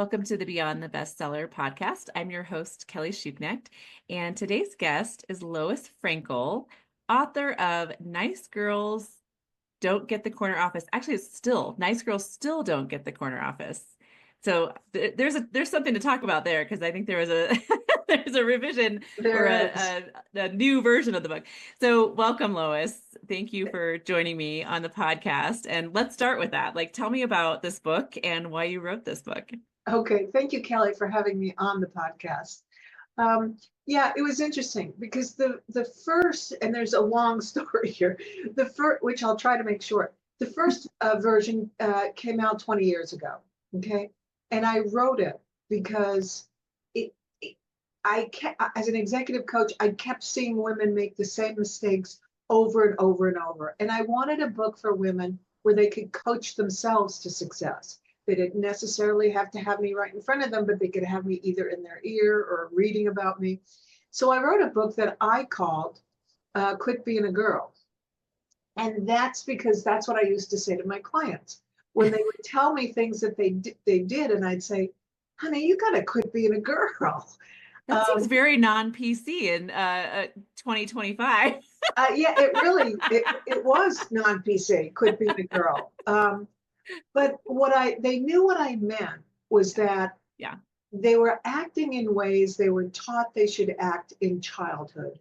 Welcome to the Beyond the Bestseller podcast. I'm your host, Kelly Schuknecht, and today's guest is Lois Frankel, author of Nice Girls Don't Get the Corner Office. Actually, it's still Nice Girls Still Don't Get the Corner Office. So there's something to talk about there, because I think there was a there's a revision or a new version of the book. So welcome, Lois. Thank you for joining me on the podcast. And let's start with that. Like, tell me about this book and why you wrote this book. Okay, thank you, Kelly, for having me on the podcast. Yeah, it was interesting because the first, and there's a long story here, the first, which I'll try to make short. The first version came out 20 years ago. Okay, and I wrote it because I kept, as an executive coach, I kept seeing women make the same mistakes over and over and over, and I wanted a book for women where they could coach themselves to success. They didn't necessarily have to have me right in front of them, but they could have me either in their ear or reading about me. So I wrote a book that I called Quit Being a Girl. And that's because that's what I used to say to my clients. When they would tell me things that they did, and I'd say, honey, you got to quit being a girl. That seems very non-PC in 2025. Yeah, it was non-PC, quit being a girl. But they knew what I meant was that they were acting in ways they were taught they should act in childhood.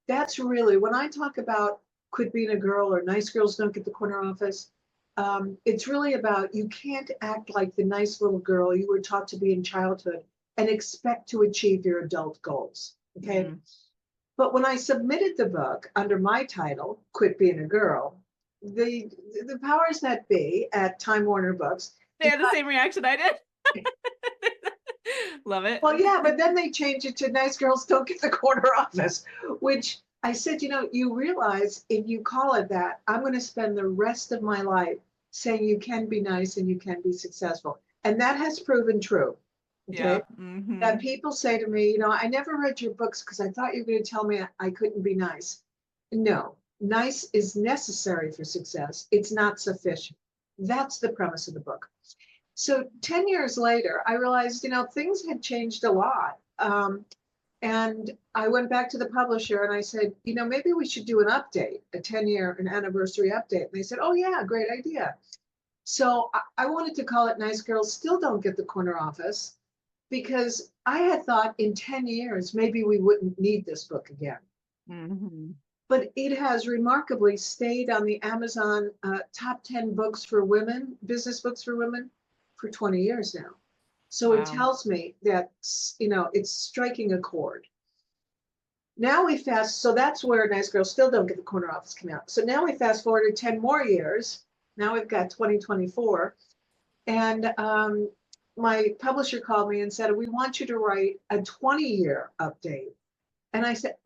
That's really, when I talk about quit being a girl or nice girls don't get the corner office, it's really about you can't act like the nice little girl you were taught to be in childhood and expect to achieve your adult goals. Okay. Mm-hmm. But when I submitted the book under my title, Quit Being a Girl, the powers that be at Time Warner Books, they had the same reaction I did. Love it. Well, yeah, but then they changed it to Nice Girls Don't Get the Corner Office, which I said, you realize if you call it that, I'm going to spend the rest of my life saying you can be nice and you can be successful. And that has proven true. Okay. Yeah. Mm-hmm. That people say to me, I never read your books because I thought you were going to tell me I couldn't be nice. No, nice is necessary for success. It's not sufficient. That's the premise of the book. So 10 years later, I realized, things had changed a lot. And I went back to the publisher and I said, maybe we should do an update, a 10-year, an anniversary update. And they said, oh yeah, great idea. So I wanted to call it Nice Girls Still Don't Get the Corner Office, because I had thought in 10 years, maybe we wouldn't need this book again. Mm-hmm. But it has remarkably stayed on the Amazon top 10 books for women, business books for women, for 20 years now. So wow. It tells me that, it's striking a chord. Now so that's where Nice Girls Still Don't Get the Corner Office came out. So now we fast forward to 10 more years. Now we've got 2024. And my publisher called me and said, we want you to write a 20-year update. And I said,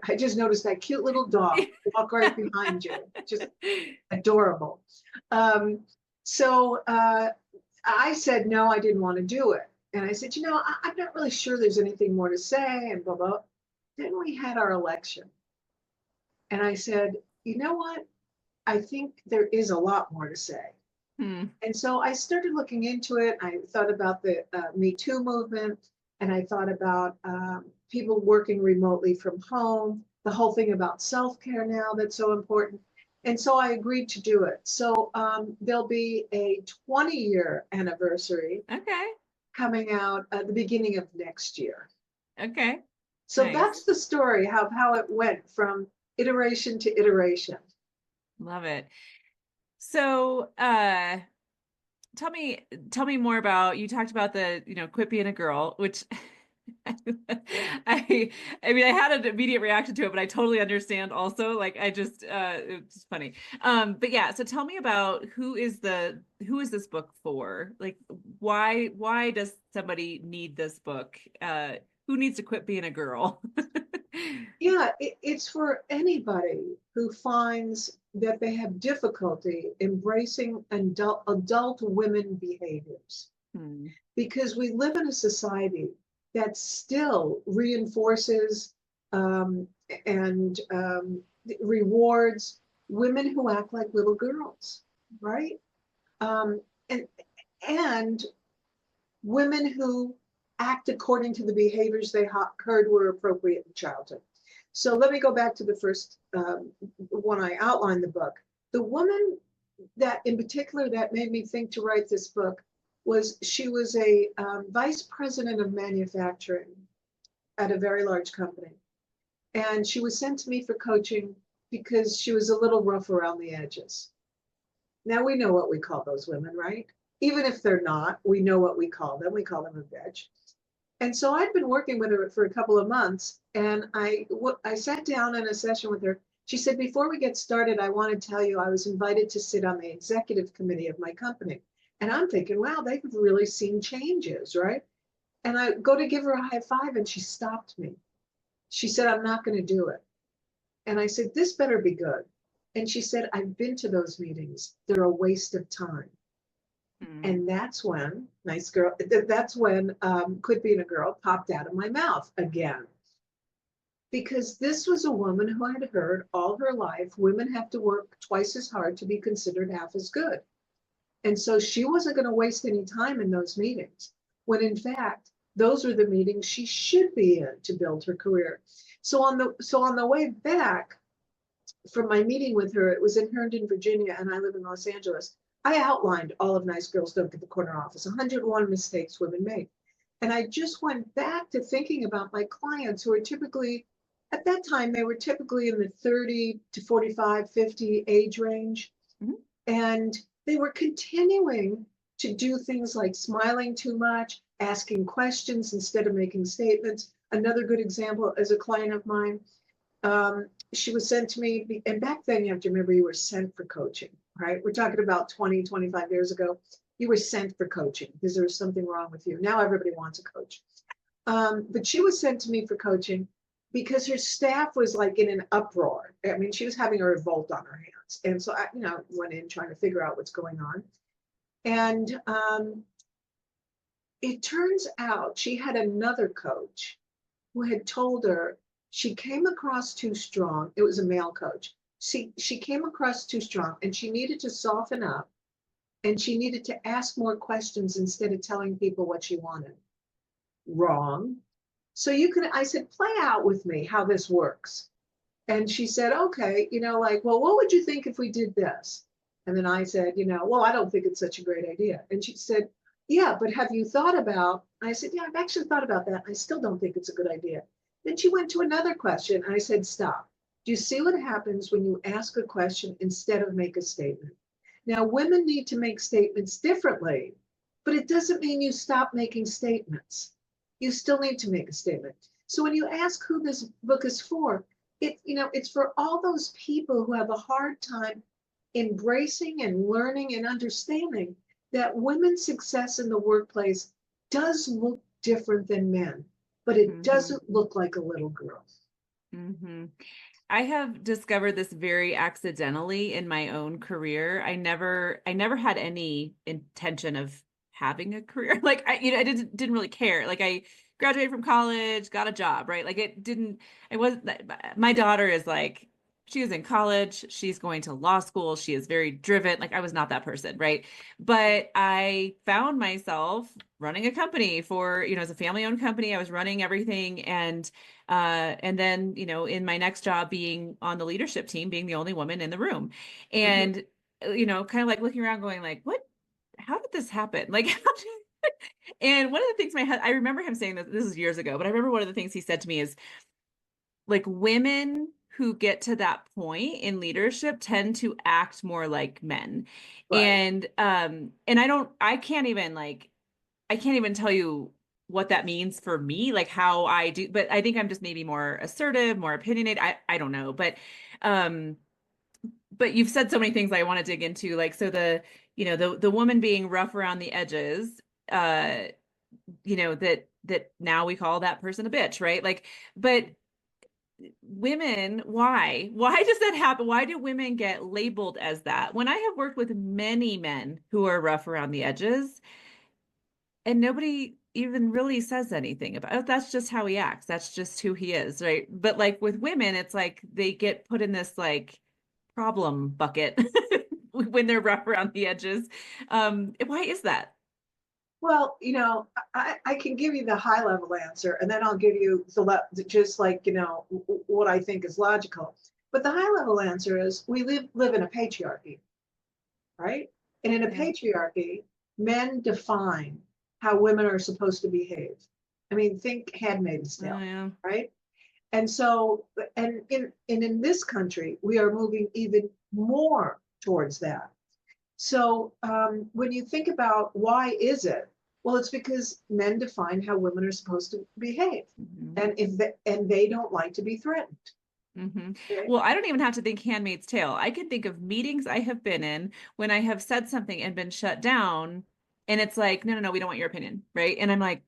I just noticed that cute little dog walk right behind you. Just adorable. So I said, no, I didn't want to do it. And I said, I'm not really sure there's anything more to say and blah, blah. Then we had our election. And I said, you know what? I think there is a lot more to say. And so I started looking into it. I thought about the Me Too movement, and I thought about people working remotely from home, the whole thing about self-care now that's so important. And so I agreed to do it. So there'll be a 20-year anniversary coming out at the beginning of next year. Okay. So nice. That's the story, how it went from iteration to iteration. Love it. So tell me more about, you talked about the, quit being a girl, which I mean, I had an immediate reaction to it, but I totally understand also, like, it's funny. But yeah, so tell me about who is this book for? Like, why does somebody need this book? Who needs to quit being a girl? Yeah, it's for anybody who finds that they have difficulty embracing adult women behaviors. Because we live in a society that still reinforces and rewards women who act like little girls, right? And women who act according to the behaviors they heard were appropriate in childhood. So let me go back to the first one I outlined the book. The woman that in particular that made me think to write this book was she was a vice president of manufacturing at a very large company. And she was sent to me for coaching because she was a little rough around the edges. Now we know what we call those women, right? Even if they're not, we know what we call them. We call them a bitch. And so I'd been working with her for a couple of months, and I sat down in a session with her. She said, before we get started, I want to tell you I was invited to sit on the executive committee of my company. And I'm thinking, wow, they've really seen changes, right? And I go to give her a high five, and she stopped me. She said, I'm not going to do it. And I said, this better be good. And she said, I've been to those meetings. They're a waste of time. And that's when nice girl, that's when quit being a girl popped out of my mouth again. Because this was a woman who had heard all her life, women have to work twice as hard to be considered half as good. And so she wasn't going to waste any time in those meetings, when in fact, those are the meetings she should be in to build her career. So on the way back from my meeting with her, it was in Herndon, Virginia, and I live in Los Angeles. I outlined all of Nice Girls Don't Get the Corner Office, 101 mistakes women make. And I just went back to thinking about my clients who are typically, at that time, they were typically in the 30 to 45, 50 age range. Mm-hmm. And they were continuing to do things like smiling too much, asking questions instead of making statements. Another good example is a client of mine. She was sent to me, and back then you have to remember you were sent for coaching, right? We're talking about 20, 25 years ago. You were sent for coaching because there was something wrong with you. Now everybody wants a coach. But she was sent to me for coaching because her staff was like in an uproar. I mean, she was having a revolt on her hands. And so I, went in trying to figure out what's going on. And it turns out she had another coach who had told her she came across too strong. It was a male coach. She came across too strong and she needed to soften up and she needed to ask more questions instead of telling people what she wanted. Wrong. So I said, play out with me how this works. And she said, okay, well, what would you think if we did this? And then I said, well, I don't think it's such a great idea. And she said, yeah, but have you thought about, I said, yeah, I've actually thought about that. I still don't think it's a good idea. Then she went to another question. I said, stop. Do you see what happens when you ask a question instead of make a statement? Now, women need to make statements differently, but it doesn't mean you stop making statements. You still need to make a statement. So when you ask who this book is for, it's for all those people who have a hard time embracing and learning and understanding that women's success in the workplace does look different than men, but it doesn't look like a little girl. I have discovered this very accidentally in my own career. I never had any intention of having a career. Like I didn't really care. Like I graduated from college, got a job, right? Like my daughter is like, she is in college, she's going to law school, she is very driven. Like I was not that person, right? But I found myself running a company as a family-owned company. I was running everything, and then in my next job being on the leadership team, being the only woman in the room, and kind of like looking around, going like, what? How did this happen? Like, and one of the things I remember him saying this is years ago, but I remember one of the things he said to me is like, women who get to that point in leadership tend to act more like men. Right. And I can't even tell you what that means for me, like how I do, but I think I'm just maybe more assertive, more opinionated. I don't know, but you've said so many things I want to dig into, like, so the woman being rough around the edges, that now we call that person a bitch, right? Like, but women, why does that happen? Why do women get labeled as that when I have worked with many men who are rough around the edges and nobody even really says anything about it? That's just how he acts, that's just who he is, right? But like with women, it's like they get put in this like problem bucket when they're rough around the edges. Why is that? Well, I can give you the high level answer, and then I'll give you just like, what I think is logical. But the high level answer is we live in a patriarchy, right? And in a Yeah. patriarchy, men define how women are supposed to behave. I mean, think Handmaid's Oh Tale, yeah. right? And so, and in this country, we are moving even more towards that. So when you think about why is it, well, it's because men define how women are supposed to behave, Mhm. and they don't like to be threatened. Okay? Well, I don't even have to think Handmaid's Tale. I can think of meetings I have been in when I have said something and been shut down, and it's like, no, no, no, we don't want your opinion, right? And I'm like,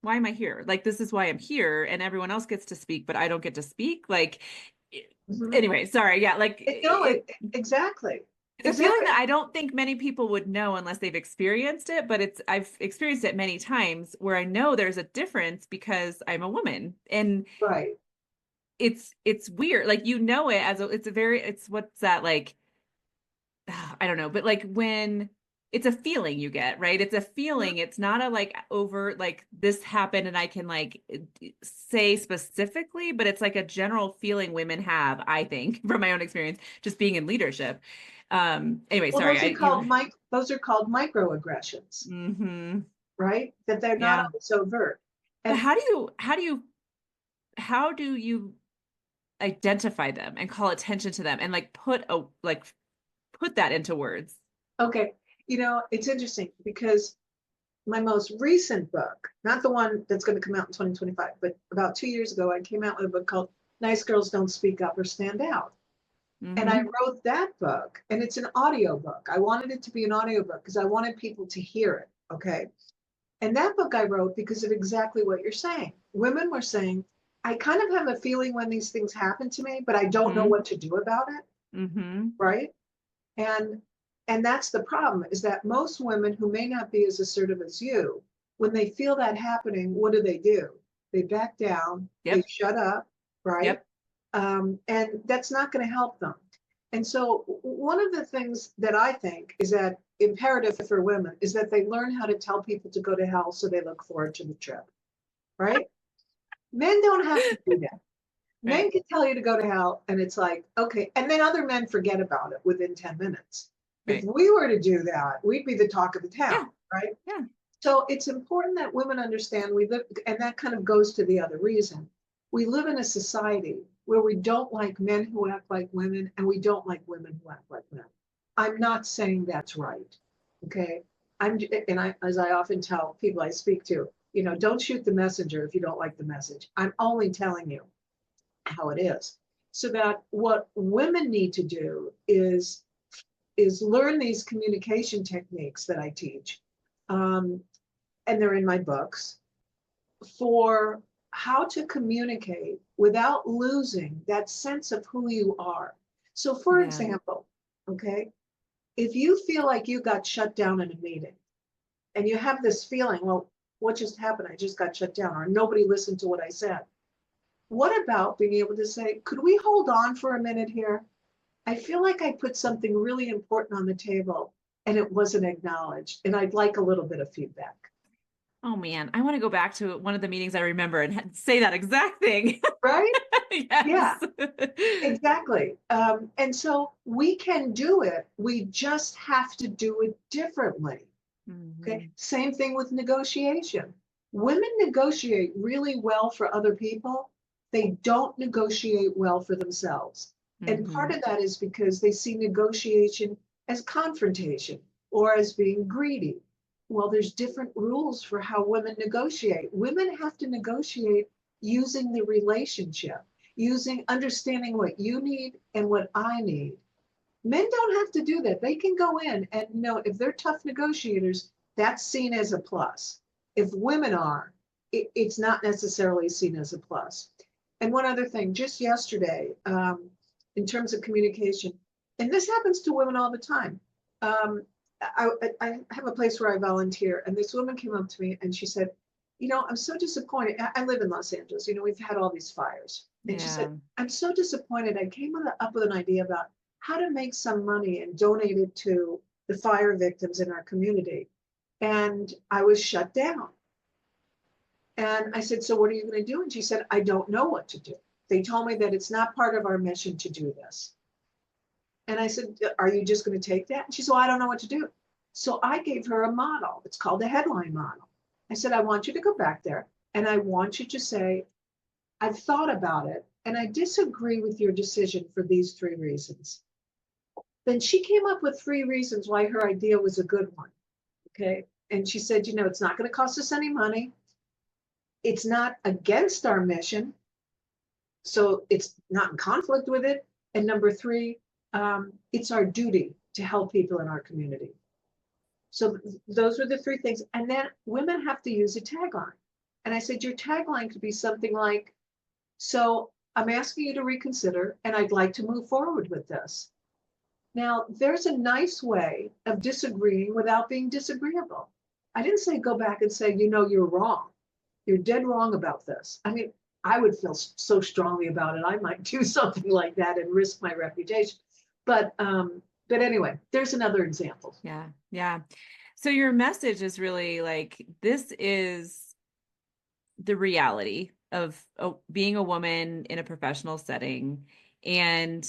why am I here? Like, this is why I'm here, and everyone else gets to speak, but I don't get to speak. Like, Mhm. anyway, sorry. Yeah, like No, exactly, it's a feeling exactly, that I don't think many people would know unless they've experienced it, but I've experienced it many times where I know there's a difference because I'm a woman. And right. it's weird. Like it as it's what's that like I don't know, but like when it's a feeling you get, right? It's a Mhm. feeling. It's not a like over like this happened and I can like say specifically, but it's like a general feeling women have, I think, from my own experience, just being in leadership. Anyway, Well, sorry, those are called microaggressions, hmm right? That they're not yeah. always overt. But And how do you identify them and call attention to them and like put that into words? okay, it's interesting because my most recent book, not the one that's going to come out in 2025, but about 2 years ago, I came out with a book called Nice Girls Don't Speak Up or Stand Out. And I Hmm wrote that book, and it's an audio book. I wanted it to be an audio book because I wanted people to hear it. Okay. And that book I wrote because of exactly what you're saying. Women were saying, I kind of have a feeling when these things happen to me, but I don't know hmm what to do about it. hmm Right. And and that's the problem is that most women who may not be as assertive as you, when they feel that happening, what do? They back down, they Yep. shut up, right? Yep. And that's not going to help them. And so one of the things that I think is that imperative for women is that they learn how to tell people to go to hell so they look forward to the trip, right? Men don't have to do that. Men Right. can tell you to go to hell, and it's like, okay. And then other men forget about it within 10 minutes. If Right. we were to do that, we'd be the talk of the Yeah. town, right? Yeah. So it's important that women understand we live, and that kind of goes to the other reason. We live in a society where we don't like men who act like women, and we don't like women who act like men. I'm not saying that's right. Okay. As I often tell people I speak to, don't shoot the messenger if you don't like the message. I'm only telling you how it is. So that what women need to do is learn these communication techniques that I teach, um, and they're in my books for how to communicate without losing that sense of who you are. So, for Yeah. example, okay, if you feel like you got shut down in a meeting and you have this feeling, well, what just happened? I just got shut down, or nobody listened to what I said. What about being able to say, could we hold on for a minute here? I feel like I put something really important on the table and it wasn't acknowledged, and I'd like a little bit of feedback. Oh man, I want to go back to one of the meetings I remember and say that exact thing. Right? Yes. Yeah, exactly. And so we can do it. We just have to do it differently. Okay. hmm Same thing with negotiation. Women negotiate really well for other people. They don't negotiate well for themselves. And part hmm of that is because they see negotiation as confrontation or as being greedy. Well, there's different rules for how women negotiate. Women have to negotiate using the relationship, using understanding what you need and what I need. Men don't have to do that. They can go in and, if they're tough negotiators, that's seen as a plus. If women are, it's not necessarily seen as a plus. And one other thing, just yesterday, in terms of communication, and this happens to women all the time. Um, I have a place where I volunteer, and this woman came up to me and she said, I'm so disappointed. I live in Los Angeles. We've had all these fires. And she said, Yeah. I'm so disappointed. I came up with an idea about how to make some money and donate it to the fire victims in our community. and I was shut down. And I said, so what are you going to do? And she said, I don't know what to do. They told me that it's not part of our mission to do this. And I said, are you just going to take that? And she said, well, I don't know what to do. So I gave her a model. It's called the headline model. I said, I want you to go back there and I want you to say, I've thought about it and I disagree with your decision for these 3 reasons. Then she came up with 3 reasons why her idea was a good one. Okay. And she said, it's not going to cost us any money. It's not against our mission. So it's not in conflict with it. And number 3, it's our duty to help people in our community. So those were the 3 things. And then women have to use a tagline. And I said, your tagline could be something like, so I'm asking you to reconsider, and I'd like to move forward with this. Now, there's a nice way of disagreeing without being disagreeable. I didn't say go back and say, you're wrong. You're dead wrong about this. I mean, I would feel so strongly about it. I might do something like that and risk my reputation. But anyway, there's another example. Yeah. Yeah. So your message is really like, this is the reality of being a woman in a professional setting. And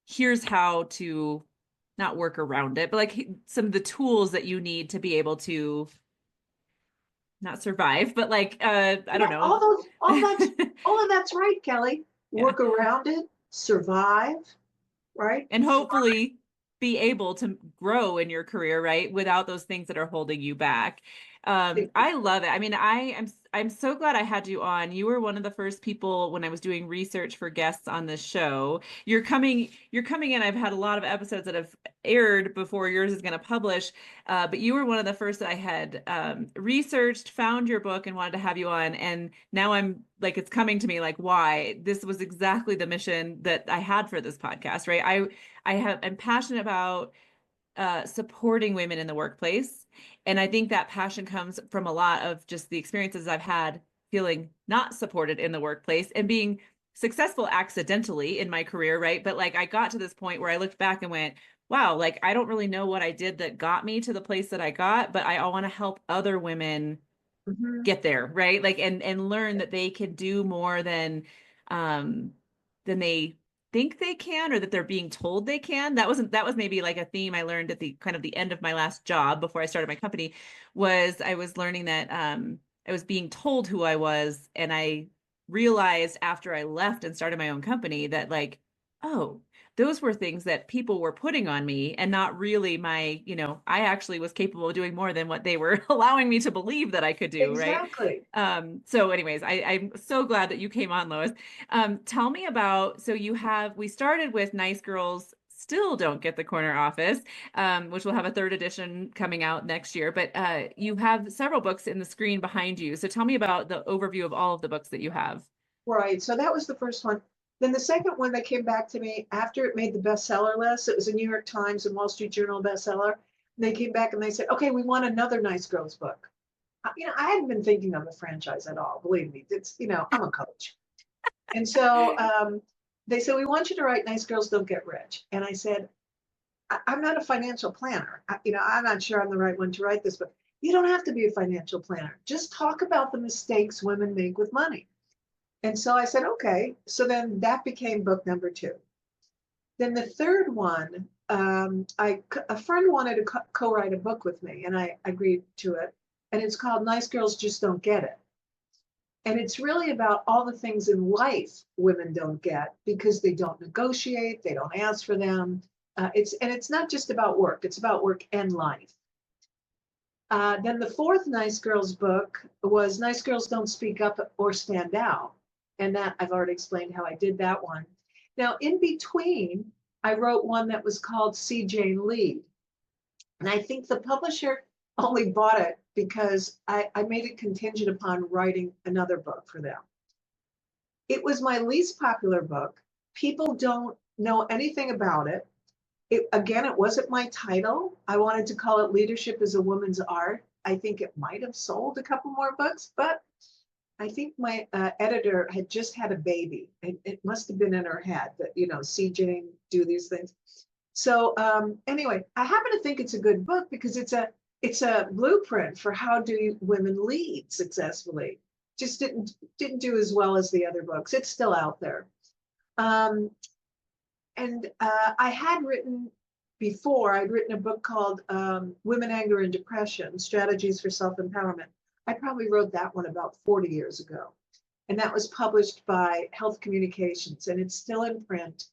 here's how to not work around it, but like some of the tools that you need to be able to not survive, but like, I don't know. All of that's right, Kelly. Yeah. Work around it, survive, right? And hopefully be able to grow in your career, right? Without those things that are holding you back. I love it. I mean, I'm so glad I had you on. You were one of the first people when I was doing research for guests on this show. You're coming in. I've had a lot of episodes that have aired before yours is going to publish. But you were one of the first that I had researched, found your book, and wanted to have you on. And now I'm like, it's coming to me like, why? This was exactly the mission that I had for this podcast, right? I'm passionate about supporting women in the workplace. And I think that passion comes from a lot of just the experiences I've had feeling not supported in the workplace and being successful accidentally in my career, right? But like I got to this point where I looked back and went, wow, like I don't really know what I did that got me to the place that I got, but I want to help other women get there, right? Like and learn that they can do more than they think they can, or that they're being told they can. That was maybe like a theme I learned at the kind of the end of my last job before I started my company. Was I was learning that I was being told who I was, and I realized after I left and started my own company that like, oh, those were things that people were putting on me and not really my, I actually was capable of doing more than what they were allowing me to believe that I could do. Exactly. Right. So anyways, I'm so glad that you came on, Lois. Tell me about, so we started with Nice Girls Still Don't Get the Corner Office, which will have a 3rd edition coming out next year, but you have several books in the screen behind you. So tell me about the overview of all of the books that you have. Right. So that was the first one. Then the second one that came back to me after it made the bestseller list, it was a New York Times and Wall Street Journal bestseller. They came back and they said, okay, we want another Nice Girls book. I hadn't been thinking of a franchise at all. Believe me, it's, I'm a coach. And so they said, we want you to write Nice Girls Don't Get Rich. And I said, I'm not a financial planner. I'm not sure I'm the right one to write this, but you don't have to be a financial planner. Just talk about the mistakes women make with money. And so I said, okay. So then that became book number 2. Then the 3rd one, a friend wanted to co-write a book with me, and I agreed to it. And it's called Nice Girls Just Don't Get It. And it's really about all the things in life women don't get because they don't negotiate, they don't ask for them. It's not just about work, it's about work and life. Then the 4th Nice Girls book was Nice Girls Don't Speak Up or Stand Out. And that I've already explained how I did that one. Now, in between, I wrote one that was called See Jane Lead. And I think the publisher only bought it because I made it contingent upon writing another book for them. It was my least popular book. People don't know anything about it. Again, it wasn't my title. I wanted to call it Leadership is a Woman's Art. I think it might have sold a couple more books, but I think my editor had just had a baby. It must have been in her head that, see Jane do these things. So anyway, I happen to think it's a good book because it's a it's a blueprint for how do women lead successfully. Just didn't do as well as the other books. It's still out there. Um, and I had written before, I'd written a book called Women, Anger, and Depression, Strategies for Self-Empowerment. I probably wrote that one about 40 years ago. And that was published by Health Communications, and it's still in print.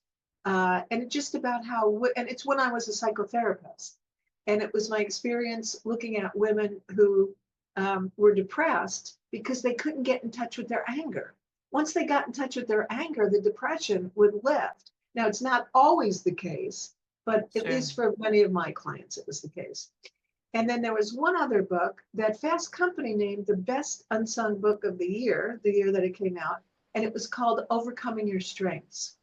And it's just about how, and it's when I was a psychotherapist. And it was my experience looking at women who were depressed because they couldn't get in touch with their anger. Once they got in touch with their anger, the depression would lift. Now, it's not always the case, but at least for many of my clients, it was the case. And then there was one other book that Fast Company named the best unsung book of the year that it came out, and it was called Overcoming Your Strengths.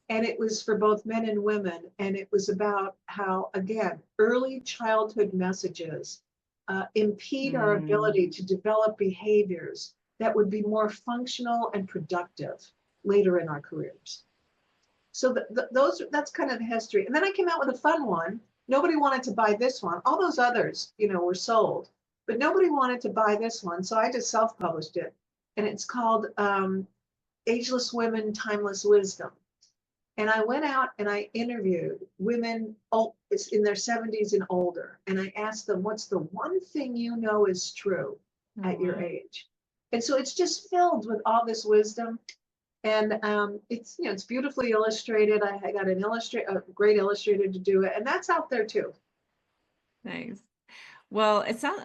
And it was for both men and women, and it was about how, again, early childhood messages impede our ability to develop behaviors that would be more functional and productive later in our careers. So that's kind of the history. And then I came out with a fun one. Nobody wanted to buy this one. All those others, were sold, but nobody wanted to buy this one. So I just self-published it. And it's called Ageless Women, Timeless Wisdom. And I went out and I interviewed women in their 70s and older. And I asked them, what's the one thing you know is true at your age? And so it's just filled with all this wisdom. And it's beautifully illustrated. I got a great illustrator to do it. And that's out there too. Nice. Well, it sounds,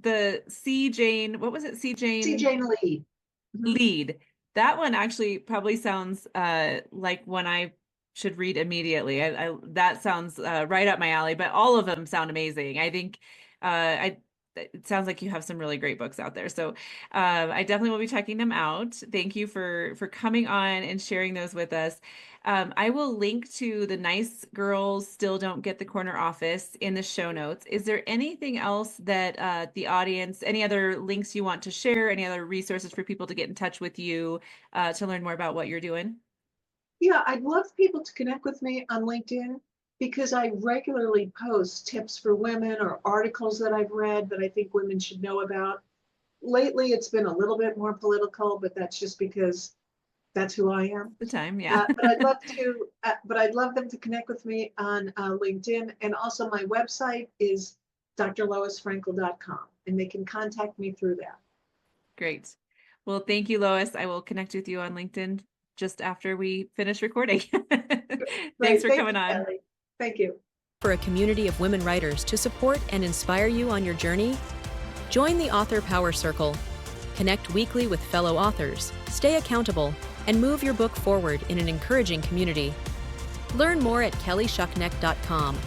the C. Jane, what was it? C. Jane Lead. Lead. That one actually probably sounds like one I should read immediately. That sounds right up my alley, but all of them sound amazing. I think it sounds like you have some really great books out there. So I definitely will be checking them out. Thank you for coming on and sharing those with us. I will link to the Nice Girls Still Don't Get the Corner Office in the show notes. Is there anything else that the audience, any other links you want to share, any other resources for people to get in touch with you to learn more about what you're doing? Yeah, I'd love people to connect with me on LinkedIn because I regularly post tips for women or articles that I've read that I think women should know about. Lately, it's been a little bit more political, but that's just because that's who I am. The time, yeah. But I'd love them to connect with me on LinkedIn. And also my website is drloisfrankel.com, and they can contact me through that. Great. Well, thank you, Lois. I will connect with you on LinkedIn just after we finish recording. Thanks for coming on. Kelly. Thank you. For a community of women writers to support and inspire you on your journey, join the Author Power Circle. Connect weekly with fellow authors, stay accountable, and move your book forward in an encouraging community. Learn more at kellyshuckneck.com.